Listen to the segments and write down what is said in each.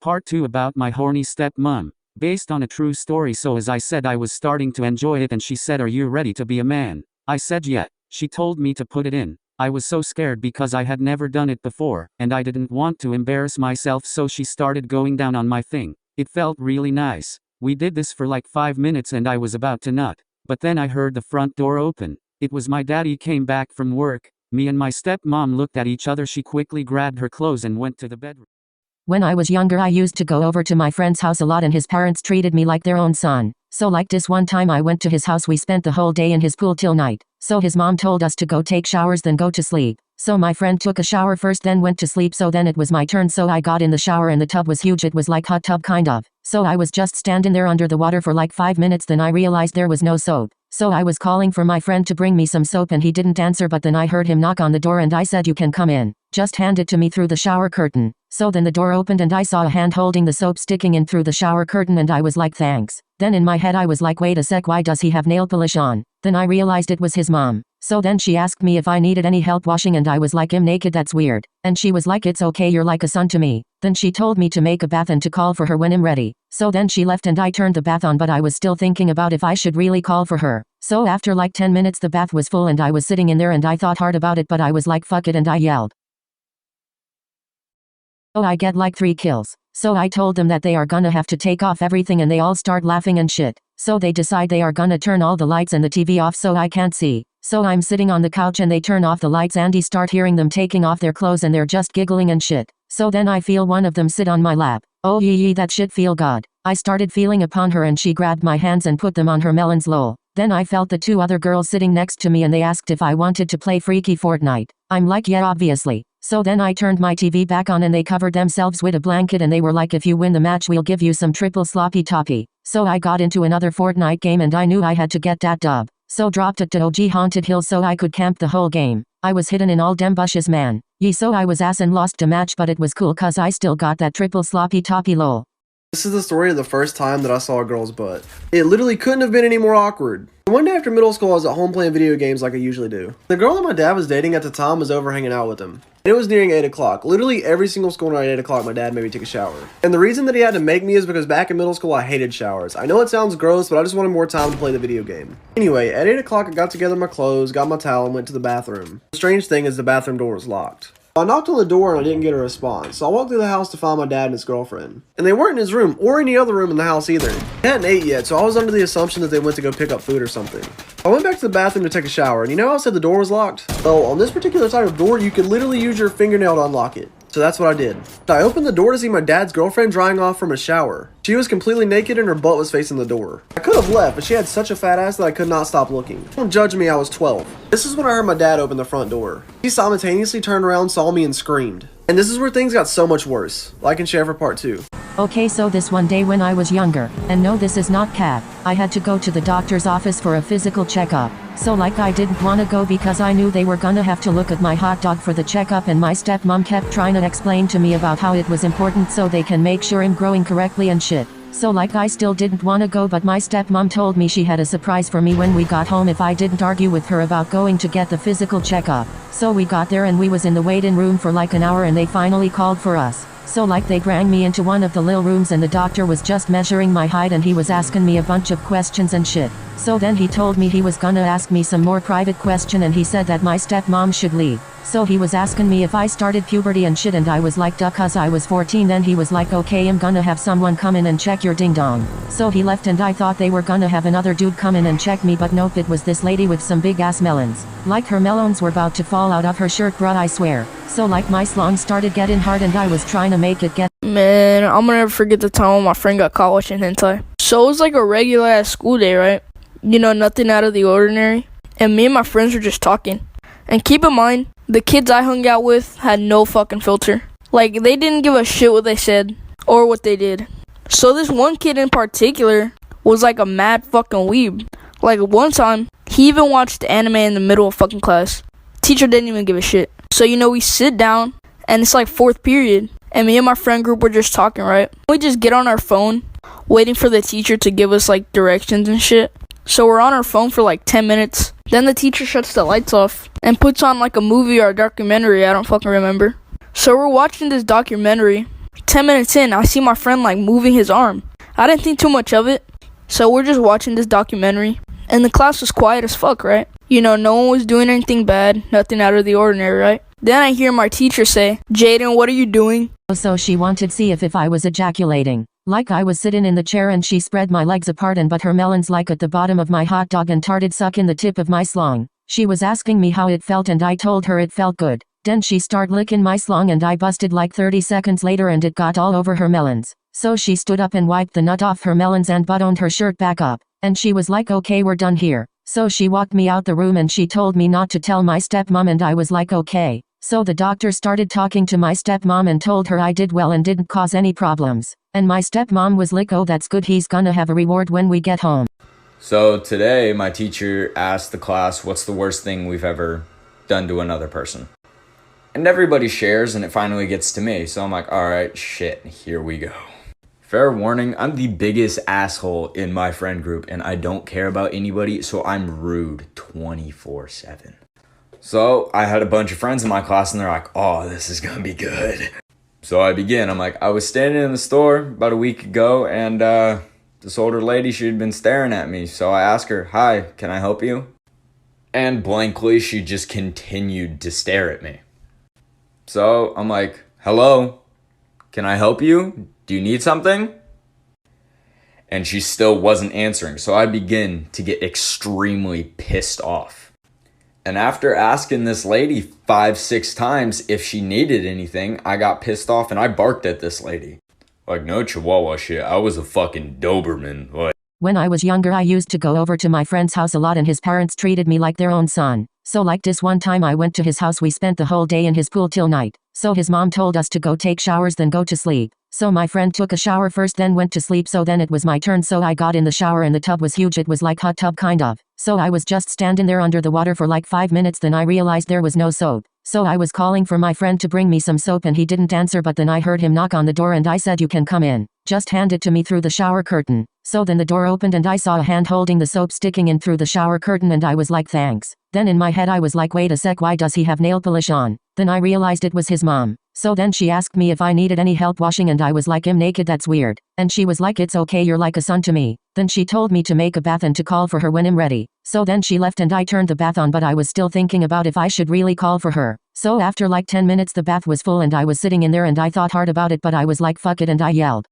Part 2 about my horny stepmom. Based on a true story. So as I said, I was starting to enjoy it and she said, "Are you ready to be a man?" I said yeah. She told me to put it in. I was so scared because I had never done it before, and I didn't want to embarrass myself, so she started going down on my thing. It felt really nice. We did this for like 5 minutes and I was about to nut. But then I heard the front door open. It was my daddy came back from work. Me and my stepmom looked at each other. She quickly grabbed her clothes and went to the bedroom. When I was younger, I used to go over to my friend's house a lot and his parents treated me like their own son. So like this one time I went to his house, we spent the whole day in his pool till night. So his mom told us to go take showers then go to sleep. So my friend took a shower first then went to sleep, so then it was my turn, so I got in the shower and the tub was huge. It was like hot tub kind of. So I was just standing there under the water for like 5 minutes, then I realized there was no soap. So I was calling for my friend to bring me some soap and he didn't answer, but then I heard him knock on the door and I said, "You can come in. Just hand it to me through the shower curtain." So then the door opened and I saw a hand holding the soap sticking in through the shower curtain and I was like, "Thanks." Then in my head I was like, "Wait a sec, why does he have nail polish on?" Then I realized it was his mom. So then she asked me if I needed any help washing and I was like, "I'm naked, that's weird." And she was like, "It's okay, you're like a son to me." Then she told me to make a bath and to call for her when I'm ready. So then she left and I turned the bath on, but I was still thinking about if I should really call for her. So after like 10 minutes the bath was full and I was sitting in there and I thought hard about it, but I was like, fuck it, and I yelled. So I get like 3 kills. So I told them that they are gonna have to take off everything and they all start laughing and shit. So they decide they are gonna turn all the lights and the TV off so I can't see. So I'm sitting on the couch and they turn off the lights and I start hearing them taking off their clothes and they're just giggling and shit. So then I feel one of them sit on my lap. Oh yee, that shit feel good. I started feeling upon her and she grabbed my hands and put them on her melons, lol. Then I felt the 2 other girls sitting next to me and they asked if I wanted to play freaky Fortnite. I'm like, yeah, obviously. So then I turned my TV back on and they covered themselves with a blanket and they were like, "If you win the match we'll give you some triple sloppy toppy." So I got into another Fortnite game and I knew I had to get that dub. So dropped it to OG Haunted Hill so I could camp the whole game. I was hidden in all dem bushes, man. Yee, so I was ass and lost a match, but it was cool cause I still got that triple sloppy toppy, lol. This is the story of the first time that I saw a girl's butt. It literally couldn't have been any more awkward. One day after middle school, I was at home playing video games like I usually do. The girl that my dad was dating at the time was over hanging out with him. And it was nearing 8 o'clock. Literally every single school night at 8 o'clock, my dad made me take a shower. And the reason that he had to make me is because back in middle school, I hated showers. I know it sounds gross, but I just wanted more time to play the video game. Anyway, at 8 o'clock, I got together my clothes, got my towel, and went to the bathroom. The strange thing is the bathroom door was locked. I knocked on the door and I didn't get a response, so I walked through the house to find my dad and his girlfriend. And they weren't in his room or any other room in the house either. They hadn't ate yet, so I was under the assumption that they went to go pick up food or something. I went back to the bathroom to take a shower, and you know how I said the door was locked? Well, on this particular type of door, you could literally use your fingernail to unlock it. So that's what I did. I opened the door to see my dad's girlfriend drying off from a shower. She was completely naked and her butt was facing the door. I could have left, but she had such a fat ass that I could not stop looking. Don't judge me, I was 12. This is when I heard my dad open the front door. He simultaneously turned around, saw me, and screamed. And this is where things got so much worse. Like and share for part 2. Okay, so this one day when I was younger, and no, this is not cap, I had to go to the doctor's office for a physical checkup. So like I didn't want to go because I knew they were gonna have to look at my hot dog for the checkup, and my stepmom kept trying to explain to me about how it was important so they can make sure I'm growing correctly and shit. So like I still didn't want to go, but my stepmom told me she had a surprise for me when we got home if I didn't argue with her about going to get the physical checkup. So we got there and we was in the waiting room for like an hour and they finally called for us. So like they rang me into one of the little rooms and the doctor was just measuring my height and he was asking me a bunch of questions and shit. So then he told me he was gonna ask me some more private question and he said that my stepmom should leave. So he was asking me if I started puberty and shit and I was like, duh, cause I was 14. Then he was like, okay, I'm gonna have someone come in and check your ding dong. So he left and I thought they were gonna have another dude come in and check me, but nope, it was this lady with some big ass melons. Like her melons were about to fall out of her shirt, bruh, I swear. So like my slong started getting hard and I was trying to make it get. Man, I'm gonna never forget the time when my friend got caught watching hentai. So it was like a regular ass school day, right? You know, nothing out of the ordinary. And me and my friends were just talking. And keep in mind, the kids I hung out with had no fucking filter. Like, they didn't give a shit what they said or what they did. So this one kid in particular was like a mad fucking weeb. Like, one time, he even watched anime in the middle of fucking class. Teacher didn't even give a shit. So, you know, we sit down, and it's like 4th period. And me and my friend group were just talking, right? We just get on our phone, waiting for the teacher to give us like directions and shit. So we're on our phone for like 10 minutes. Then the teacher shuts the lights off and puts on like a movie or a documentary, I don't fucking remember. So we're watching this documentary. 10 minutes in, I see my friend like moving his arm. I didn't think too much of it. So we're just watching this documentary. And the class was quiet as fuck, right? You know, no one was doing anything bad, nothing out of the ordinary, right? Then I hear my teacher say, "Jaden, what are you doing?" So she wanted to see if I was ejaculating. Like I was sitting in the chair and she spread my legs apart and put her melons like at the bottom of my hot dog and started sucking the tip of my slong. She was asking me how it felt and I told her it felt good. Then she started licking my slong and I busted like 30 seconds later and it got all over her melons. So she stood up and wiped the nut off her melons and buttoned her shirt back up. And she was like, "Okay, we're done here." So she walked me out the room and she told me not to tell my stepmom and I was like, "Okay." So the doctor started talking to my stepmom and told her I did well and didn't cause any problems. And my stepmom was like, "Oh, that's good, he's gonna have a reward when we get home." So today my teacher asked the class, what's the worst thing we've ever done to another person? And everybody shares and it finally gets to me. So I'm like, all right, shit, here we go. Fair warning, I'm the biggest asshole in my friend group and I don't care about anybody, so I'm rude 24/7. So I had a bunch of friends in my class and they're like, "Oh, this is gonna be good." So I begin. I'm like, I was standing in the store about a week ago and this older lady, she had been staring at me. So I asked her, "Hi, can I help you?" And blankly, she just continued to stare at me. So I'm like, "Hello, can I help you? Do you need something?" And she still wasn't answering. So I begin to get extremely pissed off. And after asking this lady 5-6 times if she needed anything, I got pissed off and I barked at this lady. Like, no chihuahua shit, I was a fucking Doberman. Like, When I was younger, I used to go over to my friend's house a lot and his parents treated me like their own son. So like this one time I went to his house, we spent the whole day in his pool till night. So his mom told us to go take showers then go to sleep. So my friend took a shower first then went to sleep, so then it was my turn. So I got in the shower and the tub was huge, it was like hot tub kind of. So I was just standing there under the water for like 5 minutes, then I realized there was no soap. So I was calling for my friend to bring me some soap and he didn't answer, but then I heard him knock on the door and I said, "You can come in. Just hand it to me through the shower curtain." So then the door opened and I saw a hand holding the soap sticking in through the shower curtain and I was like, "Thanks." Then in my head I was like, "Wait a sec, why does he have nail polish on?" Then I realized it was his mom. So then she asked me if I needed any help washing and I was like, "I'm naked, that's weird." And she was like, "It's okay, you're like a son to me." Then she told me to make a bath and to call for her when I'm ready. So then she left and I turned the bath on, but I was still thinking about if I should really call for her. So after like 10 minutes the bath was full and I was sitting in there and I thought hard about it, but I was like, fuck it, and I yelled.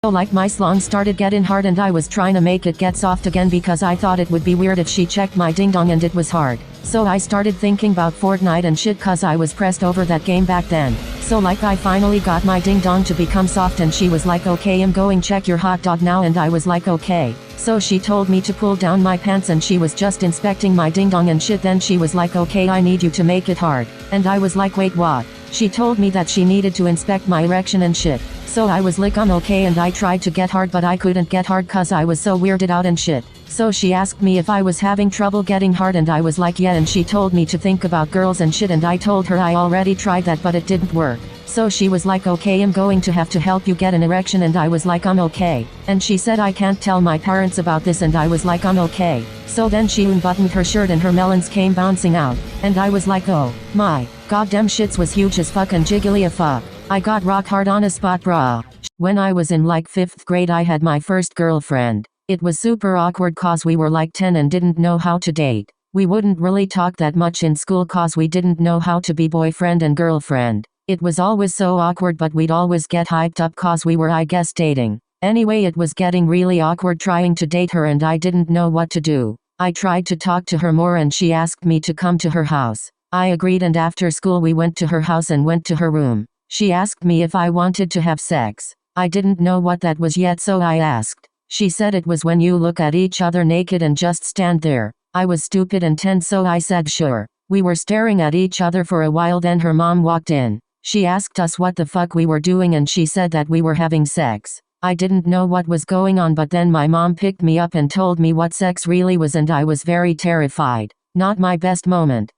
So like my slong started getting hard and I was trying to make it get soft again because I thought it would be weird if she checked my ding dong and it was hard. So I started thinking about Fortnite and shit cause I was pressed over that game back then. So like I finally got my ding dong to become soft and she was like, "Okay, I'm going check your hot dog now," and I was like, "Okay." So she told me to pull down my pants and she was just inspecting my ding dong and shit, then she was like, "Okay, I need you to make it hard." And I was like, "Wait, what?" She told me that she needed to inspect my erection and shit. So I was like, "I'm okay," and I tried to get hard but I couldn't get hard cause I was so weirded out and shit. So she asked me if I was having trouble getting hard and I was like, "Yeah," and she told me to think about girls and shit and I told her I already tried that but it didn't work. So she was like, "Okay, I'm going to have to help you get an erection," and I was like, "I'm okay." And she said I can't tell my parents about this and I was like, "I'm okay." So then she unbuttoned her shirt and her melons came bouncing out. And I was like, "Oh my goddamn, shits was huge as fuck and jiggly as fuck." I got rock hard on a spot, brah. When I was in like 5th grade I had my first girlfriend. It was super awkward cause we were like 10 and didn't know how to date. We wouldn't really talk that much in school cause we didn't know how to be boyfriend and girlfriend. It was always so awkward, but we'd always get hyped up cause we were, I guess, dating. Anyway, it was getting really awkward trying to date her and I didn't know what to do. I tried to talk to her more and she asked me to come to her house. I agreed and after school we went to her house and went to her room. She asked me if I wanted to have sex. I didn't know what that was yet, so I asked. She said it was when you look at each other naked and just stand there. I was stupid and tense, so I said sure. We were staring at each other for a while, then her mom walked in. She asked us what the fuck we were doing and she said that we were having sex. I didn't know what was going on, but then my mom picked me up and told me what sex really was and I was very terrified. Not my best moment.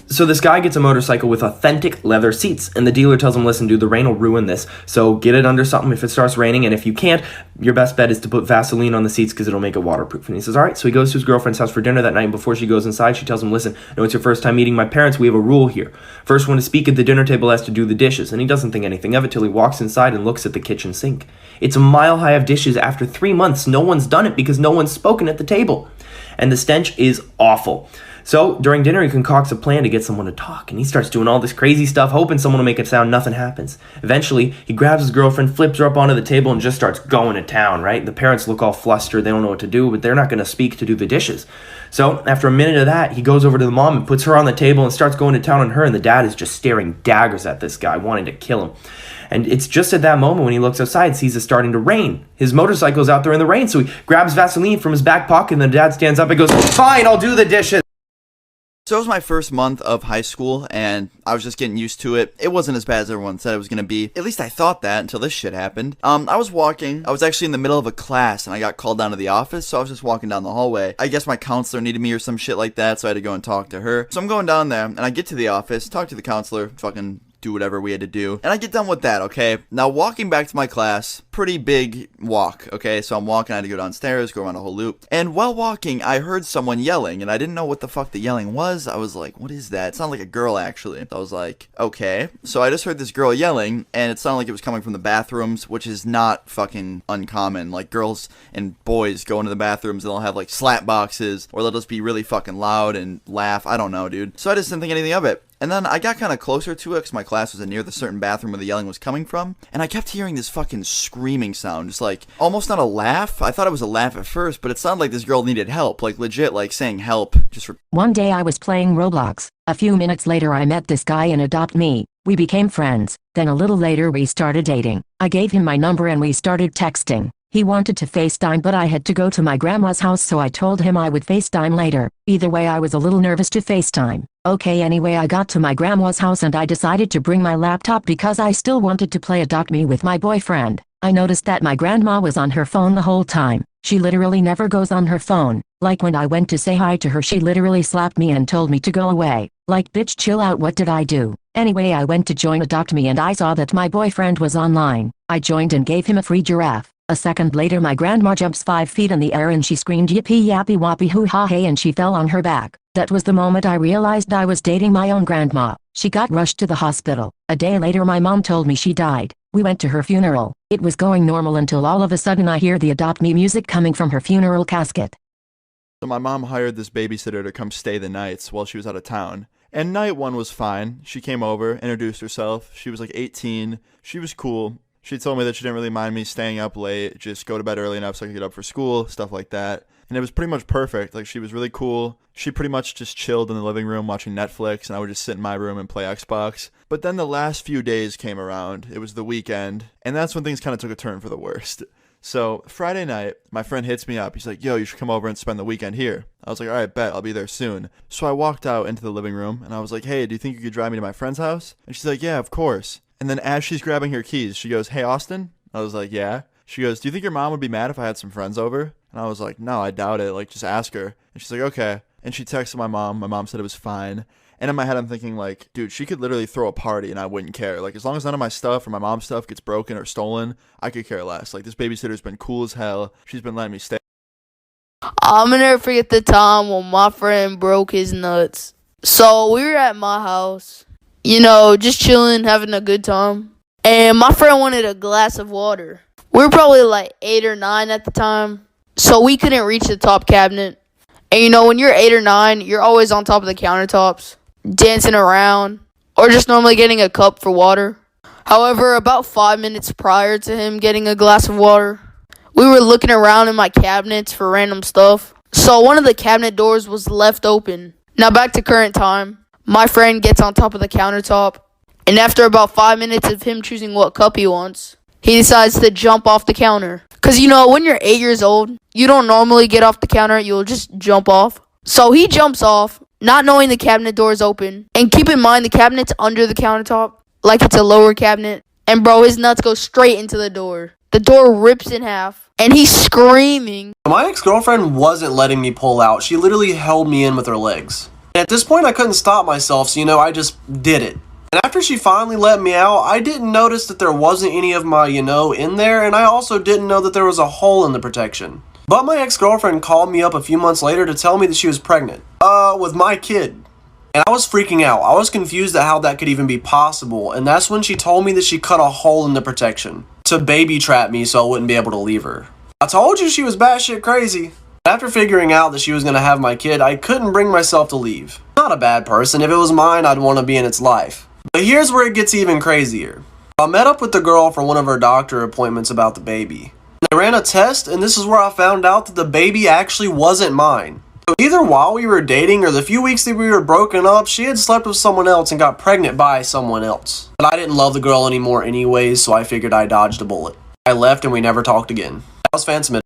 So this guy gets a motorcycle with authentic leather seats, and the dealer tells him, listen, dude, the rain will ruin this, so get it under something if it starts raining, and if you can't, your best bet is to put Vaseline on the seats because it'll make it waterproof. And he says, all right. So he goes to his girlfriend's house for dinner that night, and before she goes inside, she tells him, listen, no, it's your first time meeting my parents. We have a rule here. First one to speak at the dinner table has to do the dishes, and he doesn't think anything of it till he walks inside and looks at the kitchen sink. It's a mile high of dishes after 3 months. No one's done it because no one's spoken at the table, and the stench is awful. So during dinner, he concocts a plan to get someone to talk, and he starts doing all this crazy stuff, hoping someone will make it sound. Nothing happens. Eventually, he grabs his girlfriend, flips her up onto the table, and just starts going to town, right? The parents look all flustered. They don't know what to do, but they're not going to speak to do the dishes. So after a minute of that, he goes over to the mom and puts her on the table and starts going to town on her, and the dad is just staring daggers at this guy, wanting to kill him. And it's just at that moment when he looks outside, sees it starting to rain. His motorcycle's out there in the rain, so he grabs Vaseline from his back pocket, and the dad stands up and goes, fine, I'll do the dishes. So it was my first month of high school, and I was just getting used to it. It wasn't as bad as everyone said it was going to be. At least I thought that until this shit happened. I was walking. I was actually in the middle of a class, and I got called down to the office, so I was just walking down the hallway. I guess my counselor needed me or some shit like that, so I had to go and talk to her. So I'm going down there, and I get to the office, talk to the counselor, fucking do whatever we had to do, and I get done with that, okay? Now, walking back to my class, pretty big walk, okay? So I'm walking, I had to go downstairs, go around a whole loop, and while walking, I heard someone yelling, and I didn't know what the fuck the yelling was. I was like, what is that? It sounded like a girl, actually. I was like, okay. So I just heard this girl yelling, and it sounded like it was coming from the bathrooms, which is not fucking uncommon. Like, girls and boys go into the bathrooms, and they'll have, like, slap boxes, or they'll just be really fucking loud and laugh. I don't know, dude. So I just didn't think anything of it. And then I got kind of closer to it because my class was near the certain bathroom where the yelling was coming from. And I kept hearing this fucking screaming sound. Just like, almost not a laugh. I thought it was a laugh at first, but it sounded like this girl needed help. Like, legit, like, saying help. Just for... One day I was playing Roblox. A few minutes later I met this guy in Adopt Me. We became friends. Then a little later we started dating. I gave him my number and we started texting. He wanted to FaceTime, but I had to go to my grandma's house, so I told him I would FaceTime later. Either way, I was a little nervous to FaceTime. Okay, anyway, I got to my grandma's house and I decided to bring my laptop because I still wanted to play Adopt Me with my boyfriend. I noticed that my grandma was on her phone the whole time. She literally never goes on her phone. Like when I went to say hi to her, she literally slapped me and told me to go away. Like, bitch, chill out, what did I do? Anyway, I went to join Adopt Me and I saw that my boyfriend was online. I joined and gave him a free giraffe. A second later my grandma jumps 5 feet in the air and she screamed yippee yappy wappy hoo ha hey, and she fell on her back. That was the moment I realized I was dating my own grandma. She got rushed to the hospital. A day later my mom told me she died. We went to her funeral. It was going normal until all of a sudden I hear the Adopt Me music coming from her funeral casket. So my mom hired this babysitter to come stay the nights while she was out of town. And night one was fine. She came over, introduced herself. She was like 18. She was cool. She told me that she didn't really mind me staying up late, just go to bed early enough so I could get up for school, stuff like that. And it was pretty much perfect. Like, she was really cool. She pretty much just chilled in the living room watching Netflix, and I would just sit in my room and play Xbox. But then the last few days came around. It was the weekend, and that's when things kind of took a turn for the worst. So Friday night, my friend hits me up. He's like, yo, you should come over and spend the weekend here. I was like, all right, bet, I'll be there soon. So I walked out into the living room, and I was like, hey, do you think you could drive me to my friend's house? And she's like, yeah, of course. And then as she's grabbing her keys, she goes, hey, Austin? I was like, yeah. She goes, do you think your mom would be mad if I had some friends over? And I was like, no, I doubt it. Like, just ask her. And she's like, okay. And she texted my mom. My mom said it was fine. And in my head, I'm thinking, like, dude, she could literally throw a party and I wouldn't care. Like, as long as none of my stuff or my mom's stuff gets broken or stolen, I could care less. Like, this babysitter's been cool as hell. She's been letting me stay. I'm gonna never forget the time when my friend broke his nuts. So we were at my house, you know, just chilling, having a good time. And my friend wanted a glass of water. We were probably like 8 or 9 at the time, so we couldn't reach the top cabinet. And you know, when you're 8 or 9, you're always on top of the countertops, dancing around, or just normally getting a cup for water. However, about 5 minutes prior to him getting a glass of water, we were looking around in my cabinets for random stuff. So one of the cabinet doors was left open. Now back to current time. My friend gets on top of the countertop, and after about 5 minutes of him choosing what cup he wants, he decides to jump off the counter. Because, you know, when you're 8 years old, you don't normally get off the counter, you'll just jump off. So he jumps off, not knowing the cabinet door is open. And keep in mind, the cabinet's under the countertop, like it's a lower cabinet. And bro, his nuts go straight into the door. The door rips in half, and he's screaming. My ex-girlfriend wasn't letting me pull out. She literally held me in with her legs. At this point, I couldn't stop myself, so I just did it. And after she finally let me out, I didn't notice that there wasn't any of my, in there, and I also didn't know that there was a hole in the protection. But my ex-girlfriend called me up a few months later to tell me that she was pregnant. With my kid. And I was freaking out. I was confused at how that could even be possible, and that's when she told me that she cut a hole in the protection to baby trap me so I wouldn't be able to leave her. I told you she was batshit crazy. After figuring out that she was going to have my kid, I couldn't bring myself to leave. Not a bad person. If it was mine, I'd want to be in its life. But here's where it gets even crazier. I met up with the girl for one of her doctor appointments about the baby. They ran a test, and this is where I found out that the baby actually wasn't mine. So either while we were dating or the few weeks that we were broken up, she had slept with someone else and got pregnant by someone else. But I didn't love the girl anymore anyways, so I figured I dodged a bullet. I left and we never talked again. That was Fan Smith.